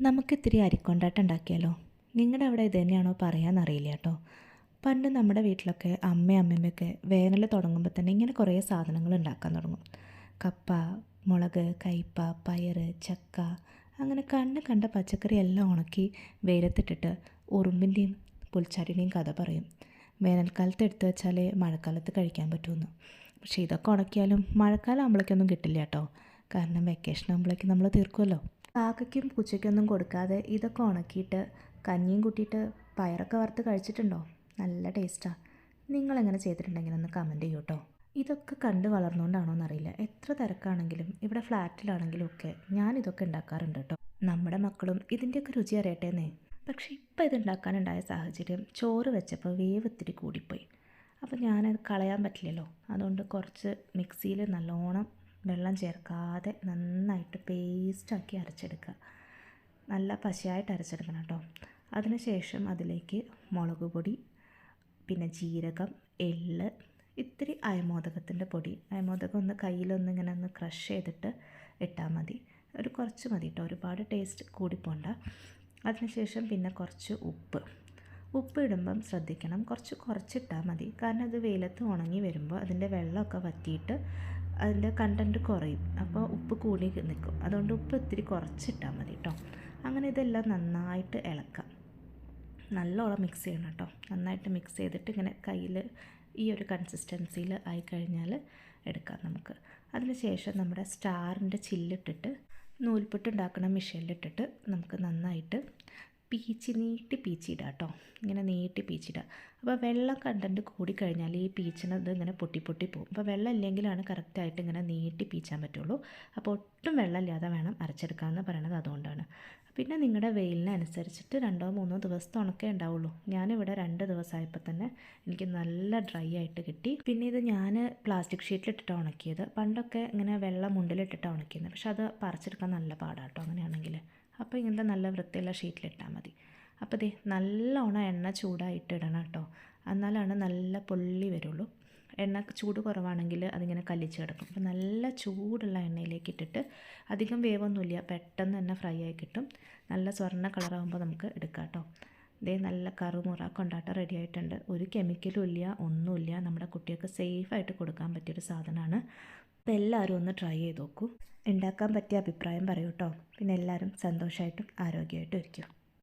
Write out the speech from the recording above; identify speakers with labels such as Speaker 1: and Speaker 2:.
Speaker 1: നമുക്കിത്തിരി അരിക്കൊണ്ടാട്ടം ഉണ്ടാക്കിയാലോ? നിങ്ങളുടെ അവിടെ ഇത് തന്നെയാണോ പറയാമെന്നറിയില്ല കേട്ടോ. പണ്ട് നമ്മുടെ വീട്ടിലൊക്കെ അമ്മയൊക്കെ വേനൽ തുടങ്ങുമ്പോൾ തന്നെ ഇങ്ങനെ കുറേ സാധനങ്ങൾ ഉണ്ടാക്കാൻ തുടങ്ങും. കപ്പ, മുളക്, കയ്പ, പയർ, ചക്ക, അങ്ങനെ കണ്ട പച്ചക്കറി എല്ലാം ഉണക്കി വെയിലത്തിട്ടിട്ട് ഉറുമ്പിൻ്റെയും പുൽച്ചാടിയുടെയും കഥ പറയും. വേനൽക്കാലത്ത് എടുത്തു വെച്ചാലേ മഴക്കാലത്ത് കഴിക്കാൻ പറ്റുമെന്ന്. പക്ഷേ ഇതൊക്കെ ഉണക്കിയാലും മഴക്കാലം ആകുമ്പോഴേക്കൊന്നും കിട്ടില്ല കേട്ടോ. കാരണം വെക്കേഷൻ ആകുമ്പോഴേക്കും നമ്മൾ തീർക്കുമല്ലോ. കാക്കയ്ക്കും പൂച്ചയ്ക്കൊന്നും കൊടുക്കാതെ ഇതൊക്കെ ഉണക്കിയിട്ട് കഞ്ഞിയും കൂട്ടിയിട്ട് പയറൊക്കെ വറുത്ത് കഴിച്ചിട്ടുണ്ടോ? നല്ല ടേസ്റ്റാണ്. നിങ്ങളെങ്ങനെ ചെയ്തിട്ടുണ്ടെങ്കിൽ ഒന്ന് കമൻറ്റ് ചെയ്യൂ കേട്ടോ. ഇതൊക്കെ കണ്ട് വളർന്നുകൊണ്ടാണോ എന്നറിയില്ല, എത്ര തിരക്കാണെങ്കിലും ഇവിടെ ഫ്ലാറ്റിലാണെങ്കിലും ഒക്കെ ഞാനിതൊക്കെ ഉണ്ടാക്കാറുണ്ട് കേട്ടോ. നമ്മുടെ മക്കളും ഇതിൻ്റെയൊക്കെ രുചി അറിയട്ടേന്നേ. പക്ഷേ ഇപ്പോൾ ഇതുണ്ടാക്കാനുണ്ടായ സാഹചര്യം ചോറ് വെച്ചപ്പോൾ വേവ് ഇത്തിരി കൂടിപ്പോയി. അപ്പോൾ ഞാനത് കളയാൻ പറ്റില്ലല്ലോ. അതുകൊണ്ട് കുറച്ച് മിക്സിയിൽ നല്ലോണം വെള്ളം ചേർക്കാതെ നന്നായിട്ട് പേസ്റ്റാക്കി അരച്ചെടുക്കുക. നല്ല പശയായിട്ട് അരച്ചെടുക്കണം കേട്ടോ. അതിനുശേഷം അതിലേക്ക് മുളക് പൊടി, പിന്നെ ജീരകം, എള്ള്, ഇത്തിരി അയമോദകത്തിൻ്റെ പൊടി. അയമോദകം ഒന്ന് കയ്യിലൊന്ന് ഇങ്ങനെ ഒന്ന് ക്രഷ് ചെയ്തിട്ട് ഇട്ടാൽ മതി. ഒരു കുറച്ച് മതി കേട്ടോ, ഒരുപാട് ടേസ്റ്റ് കൂടിപ്പോണ്ട. അതിനുശേഷം പിന്നെ കുറച്ച് ഉപ്പ് ഇടുമ്പം ശ്രദ്ധിക്കണം, കുറച്ചിട്ടാൽ മതി. കാരണം അത് വെയിലത്ത് ഉണങ്ങി വരുമ്പോൾ അതിൻ്റെ വെള്ളമൊക്കെ വറ്റിയിട്ട് അതിൻ്റെ കണ്ടൻറ്റ് കുറയും. അപ്പോൾ ഉപ്പ് കൂടി നിൽക്കും. അതുകൊണ്ട് ഉപ്പ് ഇത്തിരി കുറച്ചിട്ടാൽ മതി കേട്ടോ. അങ്ങനെ ഇതെല്ലാം നന്നായിട്ട് ഇളക്കാം. നല്ലോണം മിക്സ് ചെയ്യണം കേട്ടോ. നന്നായിട്ട് മിക്സ് ചെയ്തിട്ട് ഇങ്ങനെ കയ്യിൽ ഈ ഒരു കൺസിസ്റ്റൻസിയിൽ ആയിക്കഴിഞ്ഞാൽ എടുക്കാം നമുക്ക്. അതിന് ശേഷം നമ്മുടെ സ്റ്റാറിൻ്റെ ചില്ലിട്ടിട്ട് നൂൽപുട്ട് ഉണ്ടാക്കുന്ന മെഷീനിലിട്ടിട്ട് നമുക്ക് നന്നായിട്ട് നീട്ടി പീച്ചിടുക കേട്ടോ. ഇങ്ങനെ നീട്ടി പീച്ചിടുക. അപ്പോൾ വെള്ളം കണ്ടൻറ്റ് കൂടിക്കഴിഞ്ഞാൽ ഈ പീച്ചണത് ഇങ്ങനെ പൊട്ടി പോകും. അപ്പോൾ വെള്ളം ഇല്ലെങ്കിലാണ് കറക്റ്റായിട്ട് ഇങ്ങനെ നീട്ടി പീച്ചാൻ പറ്റുള്ളൂ. അപ്പോൾ ഒട്ടും വെള്ളമില്ലാതെ വേണം അരച്ചെടുക്കാമെന്ന് പറയണത് അതുകൊണ്ടാണ്. പിന്നെ നിങ്ങളുടെ വെയിലിനനുസരിച്ചിട്ട് 2-3 ദിവസത്തെ ഉണക്കേ ഉണ്ടാവുള്ളൂ. ഞാനിവിടെ 2 ദിവസമായപ്പോൾ തന്നെ എനിക്ക് നല്ല ഡ്രൈ ആയിട്ട് കിട്ടി. പിന്നെ ഇത് ഞാൻ പ്ലാസ്റ്റിക് ഷീറ്റിലിട്ടിട്ടാണ് ഉണക്കിയത്. പണ്ടൊക്കെ ഇങ്ങനെ വെള്ളം മുണ്ടിലിട്ടിട്ടാണ് ഉണക്കിയത്. പക്ഷെ അത് പറിച്ചെടുക്കാൻ നല്ല പാടാട്ടോ അങ്ങനെയാണെങ്കിൽ. അപ്പോൾ ഇങ്ങനത്തെ നല്ല വൃത്തിയുള്ള ഷീറ്റിലിട്ടാൽ മതി. അപ്പോൾ ദേ നല്ലോണം എണ്ണ ചൂടായിട്ട് ഇടണം കേട്ടോ. എന്നാലാണ് നല്ല പൊള്ളി വരുള്ളൂ. എണ്ണ ചൂട് കുറവാണെങ്കിൽ അതിങ്ങനെ കല്ലിച്ച് കിടക്കും. അപ്പോൾ നല്ല ചൂടുള്ള എണ്ണയിലേക്ക് ഇട്ടിട്ട്, അധികം വേവൊന്നുമില്ല, പെട്ടെന്ന് തന്നെ ഫ്രൈ ആയി കിട്ടും. നല്ല സ്വർണ്ണ കളറാകുമ്പോൾ നമുക്ക് എടുക്കാം കേട്ടോ. ഇതേ നല്ല കറുമുറ കൊണ്ടാട്ടം റെഡി ആയിട്ടുണ്ട്. ഒരു കെമിക്കലും ഇല്ല, ഒന്നുമില്ല. നമ്മുടെ കുട്ടികൾക്ക് സേഫായിട്ട് കൊടുക്കാൻ പറ്റിയൊരു സാധനമാണ്. അപ്പോൾ എല്ലാവരും ഒന്ന് ട്രൈ ചെയ്ത് നോക്കൂ. ഉണ്ടാക്കാൻ പറ്റിയ അഭിപ്രായം പറയൂ കേട്ടോ. പിന്നെ എല്ലാവരും സന്തോഷമായിട്ടും ആരോഗ്യമായിട്ടും ഇരിക്കും.